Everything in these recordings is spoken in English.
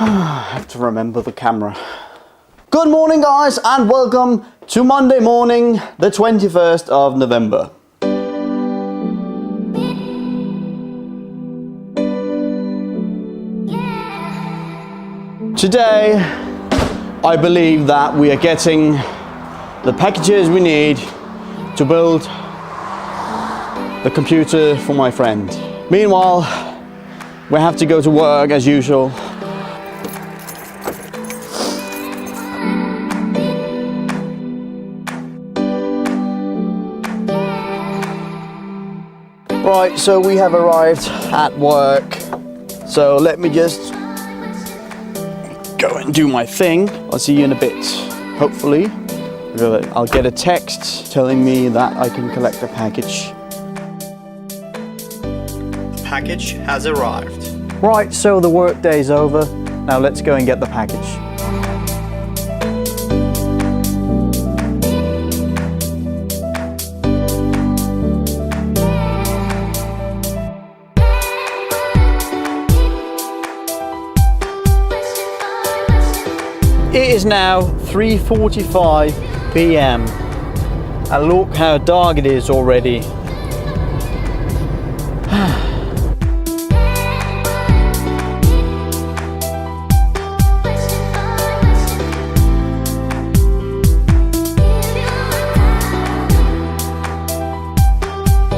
I have to remember the camera. Good morning guys, and welcome to Monday morning, the 21st of November. Today, I believe that we are getting the packages we need to build the computer for my friend. Meanwhile, we have to go to work as usual. Right, so we have arrived at work. So let me just go and do my thing. I'll see you in a bit, hopefully. I'll get a text telling me that I can collect the package. The package has arrived. Right, so the work day is over. Now let's go and get the package. It is now 3:45 p.m. and look how dark it is already.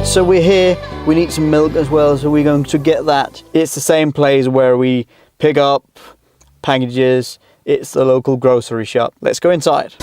So we're here, we need some milk as well, so we're going to get that. It's the same place where we pick up packages. It's the local grocery shop. Let's go inside.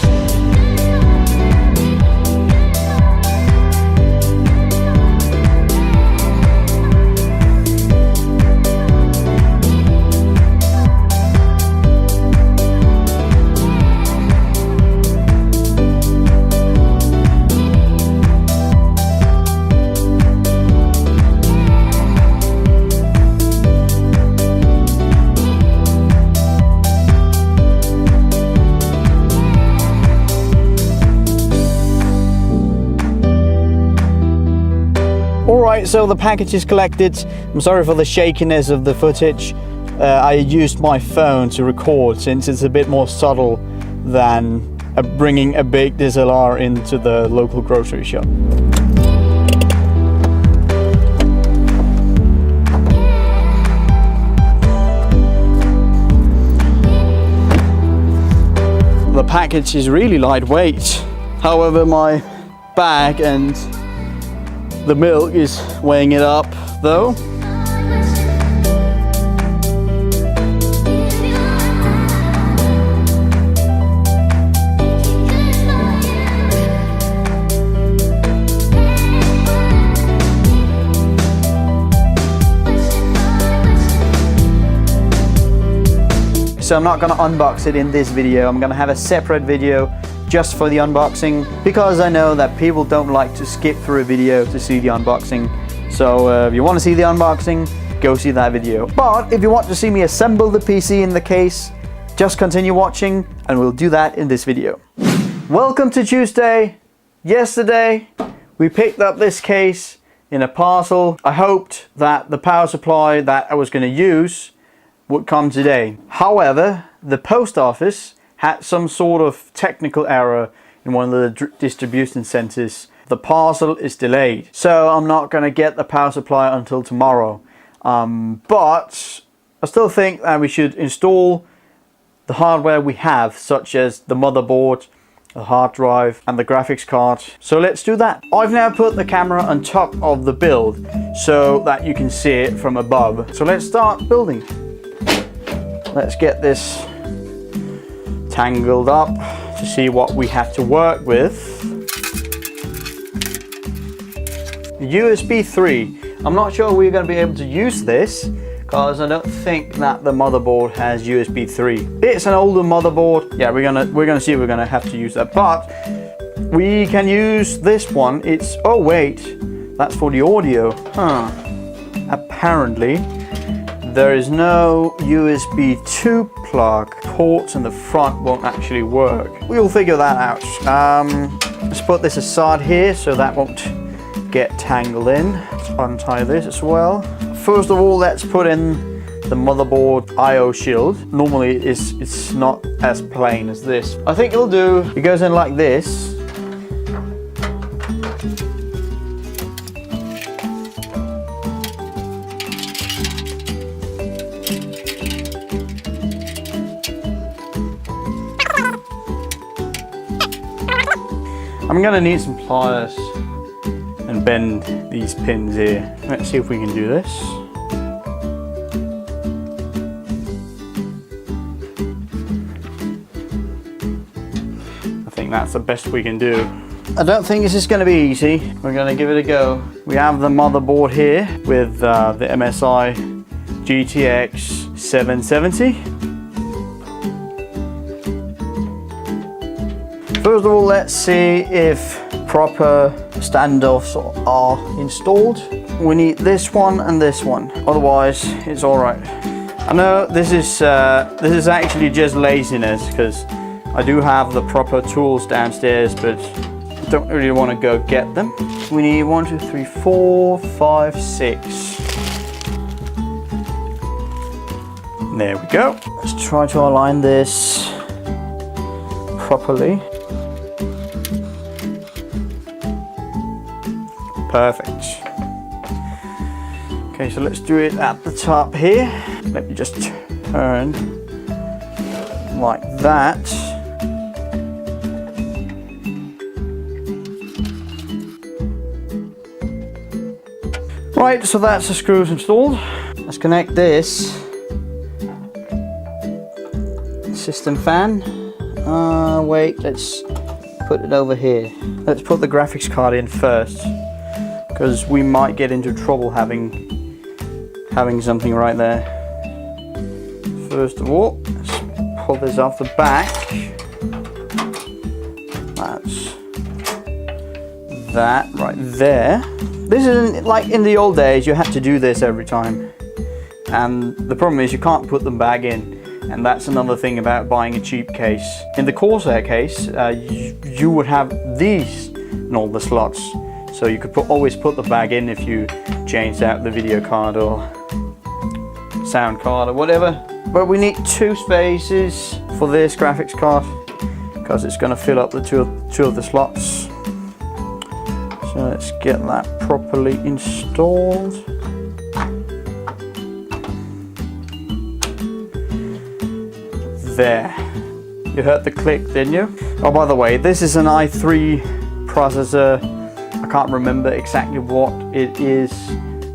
Alright, so the package is collected. I'm sorry for the shakiness of the footage. I used my phone to record since it's a bit more subtle than bringing a big DSLR into the local grocery shop. The package is really lightweight. However, my bag and the milk is weighing it up though. So I'm not going to unbox it in this video. I'm going to have a separate video just for the unboxing, because I know that people don't like to skip through a video to see the unboxing. So if you want to see the unboxing, go see that video. But if you want to see me assemble the PC in the case, just continue watching and we'll do that in this video. Welcome to Tuesday. Yesterday we picked up this case in a parcel. I hoped that the power supply that I was going to use would come today. However, the post office had some sort of technical error in one of the distribution centers. The parcel is delayed, so I'm not going to get the power supply until tomorrow. But I still think that we should install the hardware we have, such as the motherboard, the hard drive and the graphics card. So let's do that. I've now put the camera on top of the build so that you can see it from above. So let's start building. Let's get this tangled up to see what we have to work with. USB 3. I'm not sure we're going to be able to use this because I don't think that the motherboard has USB 3. It's an older motherboard. Yeah, we're gonna see if we're gonna have to use that, but we can use this one. It's, oh wait, that's for the audio. Apparently there is no USB 2 plug. Ports in the front won't actually work. We'll figure that out. Let's put this aside here so that won't get tangled in. Let's untie this as well. First of all, let's put in the motherboard I/O shield. Normally it's not as plain as this. I think it'll do. It goes in like this. I'm gonna need some pliers and bend these pins here. Let's see if we can do this. I think that's the best we can do. I don't think this is gonna be easy. We're gonna give it a go. We have the motherboard here with the MSI GTX 770. First of all, let's see if proper standoffs are installed. We need this one and this one, otherwise it's all right. I know this is actually just laziness, because I do have the proper tools downstairs, but I don't really want to go get them. We need 1, 2, 3, 4, 5, 6. There we go. Let's try to align this properly. Perfect. Okay, so let's do it at the top here. Let me just turn like that. Right, so that's the screws installed. Let's connect this system fan. Wait, let's put it over here. Let's put the graphics card in first, because we might get into trouble having something right there. First of all, let's pull this off the back. That's that right there. This isn't like in the old days, you had to do this every time. And the problem is you can't put them back in. And that's another thing about buying a cheap case. In the Corsair case, you would have these in all the slots. So you could always put the bag in if you changed out the video card or sound card or whatever. But we need 2 spaces for this graphics card, because it's going to fill up the two of the slots. So let's get that properly installed. There. You heard the click, didn't you? Oh, by the way, this is an i3 processor. I can't remember exactly what it is,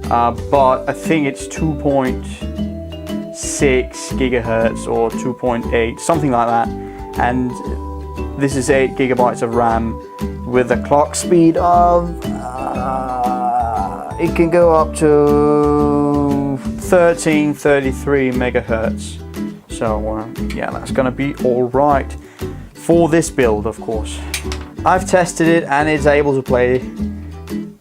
but I think it's 2.6 gigahertz or 2.8, something like that. And this is 8 gigabytes of RAM with a clock speed of, it can go up to 1333 megahertz. So yeah, that's gonna be all right for this build, of course. I've tested it and it's able to play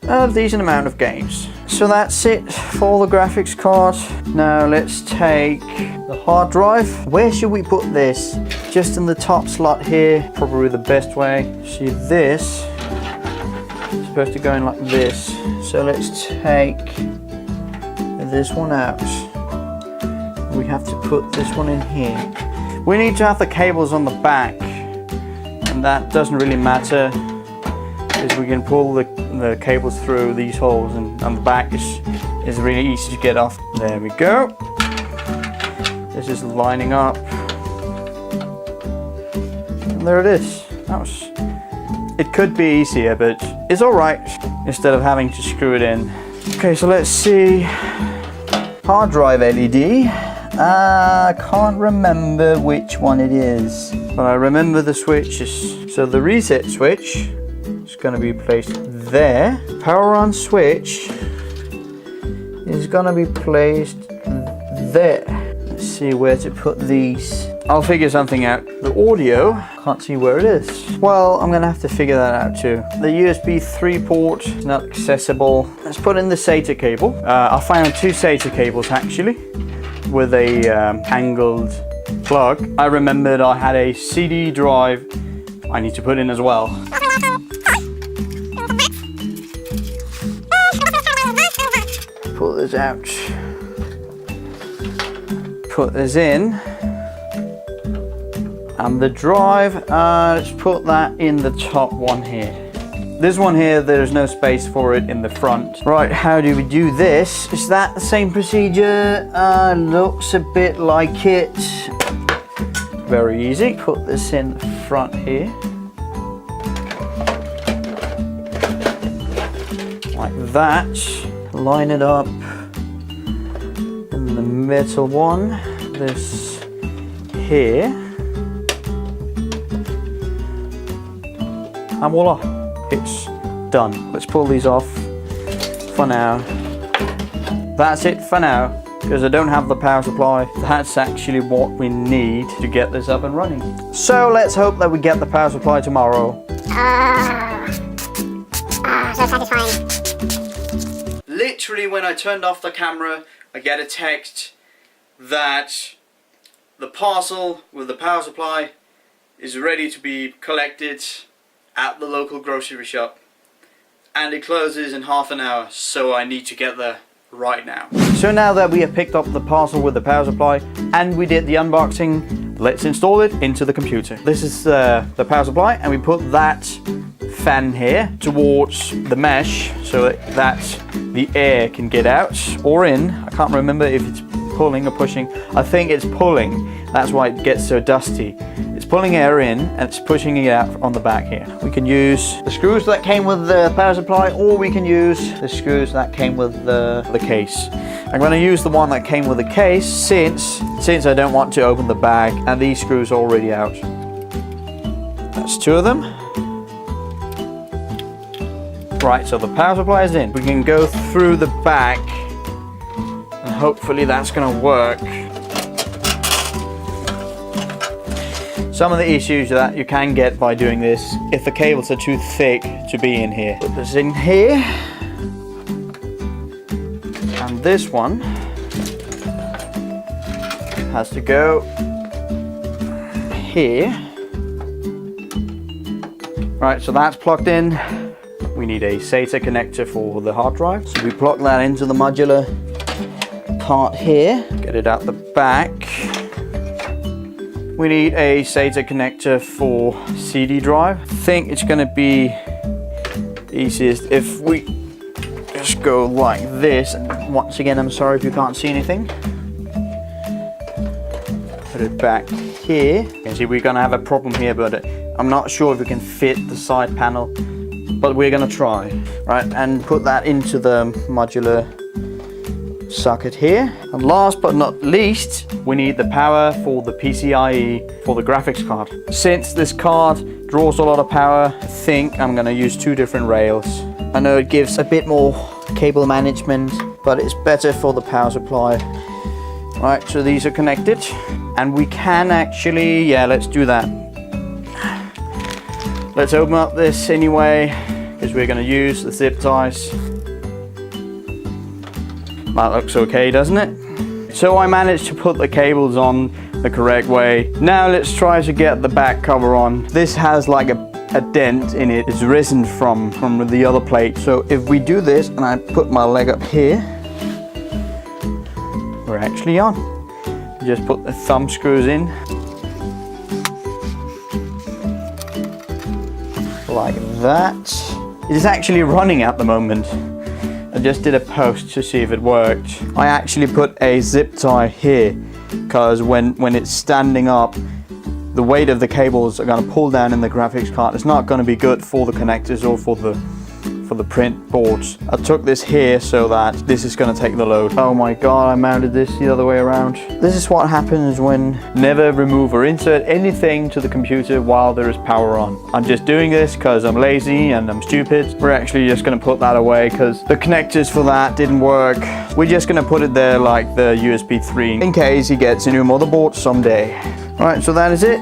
a decent amount of games. So that's it for the graphics card. Now let's take the hard drive. Where should we put this? Just in the top slot here, probably the best way. See, this is supposed to go in like this. So let's take this one out. We have to put this one in here. We need to have the cables on the back, and that doesn't really matter, because we can pull the cables through these holes, and the back is really easy to get off. There we go. This is lining up. And there it is. It could be easier, but it's all right, instead of having to screw it in. Okay, so let's see. Hard drive LED. I can't remember which one it is, but I remember the switches. So the reset switch is going to be placed there. Power on switch is going to be placed there. Let's see where to put these. I'll figure something out. The audio, can't see where it is. Well, I'm going to have to figure that out too. The USB 3 port is not accessible. Let's put in the SATA cable. I found 2 SATA cables actually, with a angled plug. I remembered I had a CD drive I need to put in as well. Pull this out. put this in. And the drive, let's put that in the top one here. This one here, there's no space for it in the front. Right, how do we do this? Is that the same procedure? Looks a bit like it. Very easy. Put this in the front here. Like that. Line it up. And the middle one, this here. And voila, it's done. Let's pull these off for now. That's it for now, because I don't have the power supply. That's actually what we need to get this up and running. So let's hope that we get the power supply tomorrow. So satisfying. Literally, when I turned off the camera, I get a text that the parcel with the power supply is ready to be collected at the local grocery shop, and it closes in half an hour, so I need to get there right now. So now that we have picked up the parcel with the power supply and we did the unboxing, let's install it into the computer. This is the power supply, and we put that fan here towards the mesh so that the air can get out or in. I can't remember if it's pulling or pushing. I think it's pulling, that's why it gets so dusty. It's pulling air in and it's pushing it out on the back here. We can use the screws that came with the power supply, or we can use the screws that came with the case. I'm going to use the one that came with the case since I don't want to open the bag and these screws are already out. That's two of them. Right, so the power supply is in. We can go through the back and hopefully that's going to work. Some of the issues that you can get by doing this, if the cables are too thick to be in here. Put this in here. And this one has to go here. Right, so that's plugged in. We need a SATA connector for the hard drive. So we plug that into the modular part here. Get it out the back. We need a SATA connector for CD drive. I think it's going to be easiest if we just go like this. And once again, I'm sorry if you can't see anything. Put it back here. You can see we're going to have a problem here, but I'm not sure if we can fit the side panel, but we're going to try. Right, and put that into the modular socket here. And last but not least, we need the power for the PCIe for the graphics card. Since this card draws a lot of power, I think I'm going to use two different rails. I know it gives a bit more cable management, but it's better for the power supply. Right, so these are connected, and we can actually, yeah, let's do that. Let's open up this anyway, because we're going to use the zip ties. That looks okay, doesn't it? So I managed to put the cables on the correct way. Now let's try to get the back cover on. This has like a dent in it. It's risen from the other plate. So if we do this and I put my leg up here, we're actually on. Just put the thumb screws in. Like that. It is actually running at the moment. I just did a post to see if it worked. I actually put a zip tie here because when it's standing up, the weight of the cables are going to pull down in the graphics card. It's not going to be good for the connectors or for the print boards. I took this here so that this is going to take the load. Oh my god, I mounted this the other way around. This is what happens when never remove or insert anything to the computer while there is power on. I'm just doing this because I'm lazy and I'm stupid. We're actually just going to put that away because the connectors for that didn't work. We're just going to put it there like the USB 3 in case he gets a new motherboard someday. Alright, so that is it.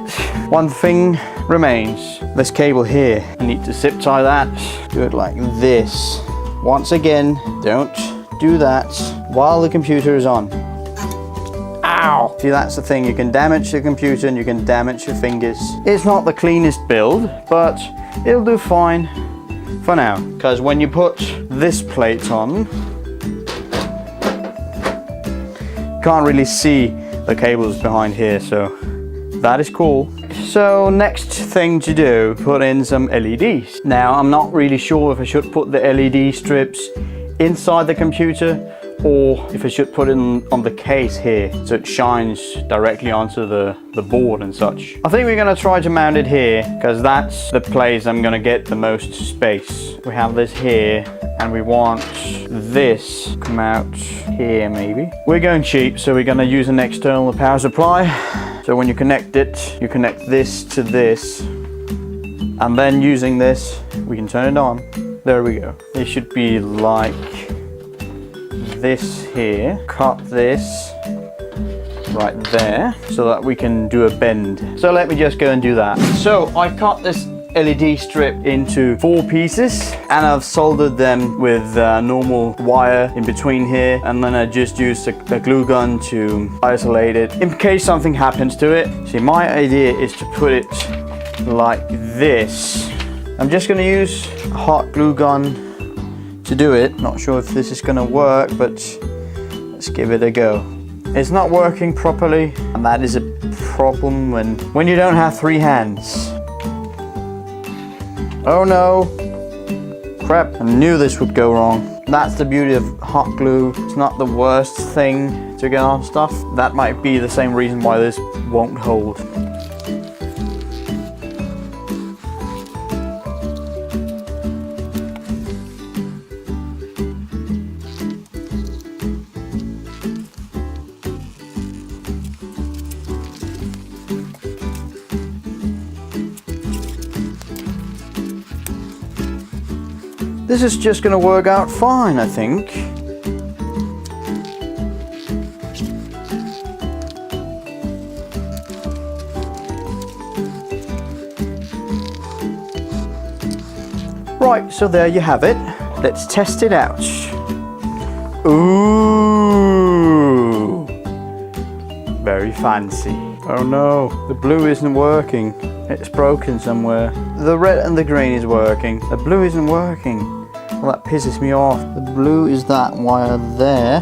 One thing remains. This cable here. I need to zip tie that. Do it like this. Once again, don't do that while the computer is on. Ow! See, that's the thing. You can damage the computer and you can damage your fingers. It's not the cleanest build, but it'll do fine for now. Because when you put this plate on, you can't really see the cables behind here, so that is cool. So next thing to do, put in some LEDs. Now I'm not really sure if I should put the LED strips inside the computer or if I should put it on the case here so it shines directly onto the board and such. I think we're gonna try to mount it here because that's the place I'm gonna get the most space. We have this here and we want this come out here maybe. We're going cheap, so we're gonna use an external power supply. So when you connect it, you connect this to this, and then using this, we can turn it on. There we go. It should be like this here. Cut this right there so that we can do a bend. So let me just go and do that. So I cut this LED strip into 4 pieces and I've soldered them with normal wire in between here, and then I just used a glue gun to isolate it in case something happens to it. See, my idea is to put it like this. I'm just going to use a hot glue gun to do it. Not sure if this is going to work, but let's give it a go. It's not working properly, and that is a problem when you don't have 3 hands. Oh no! Crap, I knew this would go wrong. That's the beauty of hot glue. It's not the worst thing to get on stuff. That might be the same reason why this won't hold. This is just going to work out fine, I think. Right, so there you have it. Let's test it out. Ooh! Very fancy. Oh no, the blue isn't working. It's broken somewhere. The red and the green is working. The blue isn't working. Well, that pisses me off. The blue is that wire there,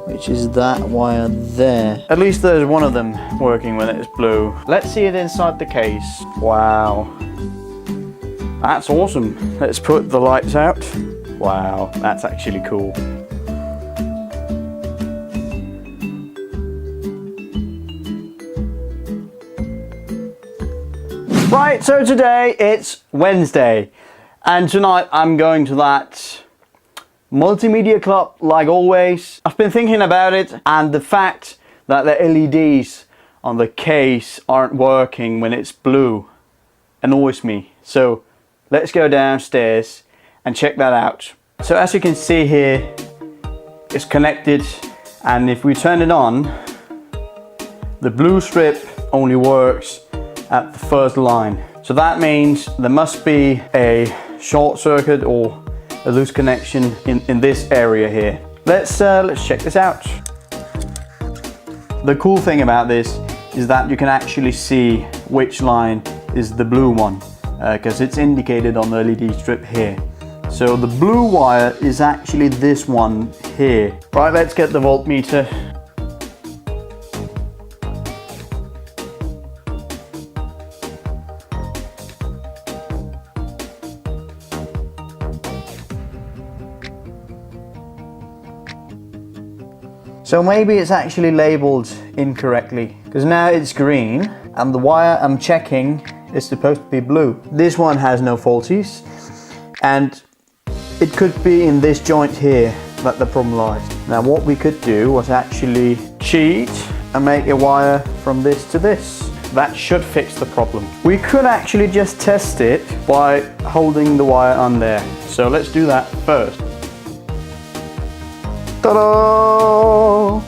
which is that wire there. At least there's one of them working when it's blue. Let's see it inside the case. Wow. That's awesome. Let's put the lights out. Wow, that's actually cool. Right, so today it's Wednesday. And tonight I'm going to that multimedia club like always. I've been thinking about it, and the fact that the LEDs on the case aren't working when it's blue annoys me. So let's go downstairs and check that out. So as you can see here, it's connected, and if we turn it on, the blue strip only works at the first line. So that means there must be a short circuit or a loose connection in this area here. Let's check this out. The cool thing about this is that you can actually see which line is the blue one because it's indicated on the LED strip here. So the blue wire is actually this one here. Right, let's get the voltmeter. So maybe it's actually labeled incorrectly, because now it's green and the wire I'm checking is supposed to be blue. This one has no faulties, and it could be in this joint here that the problem lies. Now what we could do was actually cheat and make a wire from this to this. That should fix the problem. We could actually just test it by holding the wire on there. So let's do that first. Ta-da!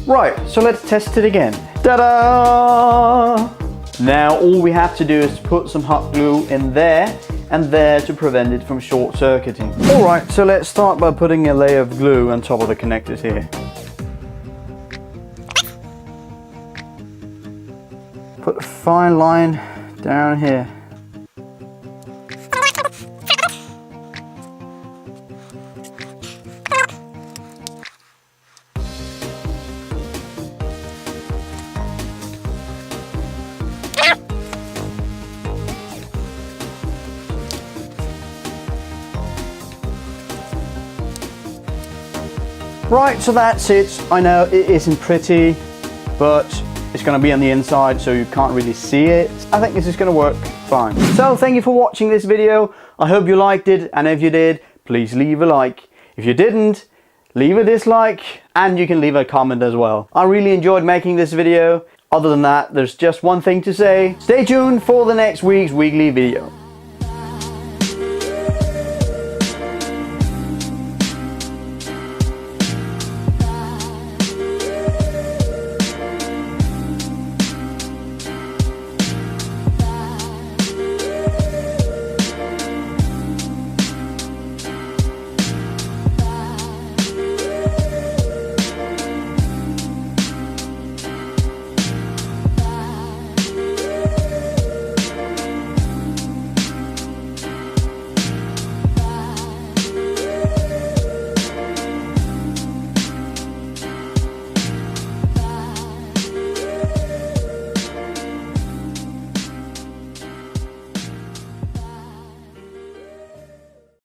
Right, so let's test it again. Ta-da! Now all we have to do is put some hot glue in there and there to prevent it from short circuiting. Alright, so let's start by putting a layer of glue on top of the connectors here. Put a fine line down here. Right, so that's it. I know it isn't pretty, but it's going to be on the inside so you can't really see it. I think this is going to work fine. So thank you for watching this video. I hope you liked it, and if you did, please leave a like. If you didn't, leave a dislike, and you can leave a comment as well. I really enjoyed making this video. Other than that, there's just one thing to say. Stay tuned for the next week's weekly video.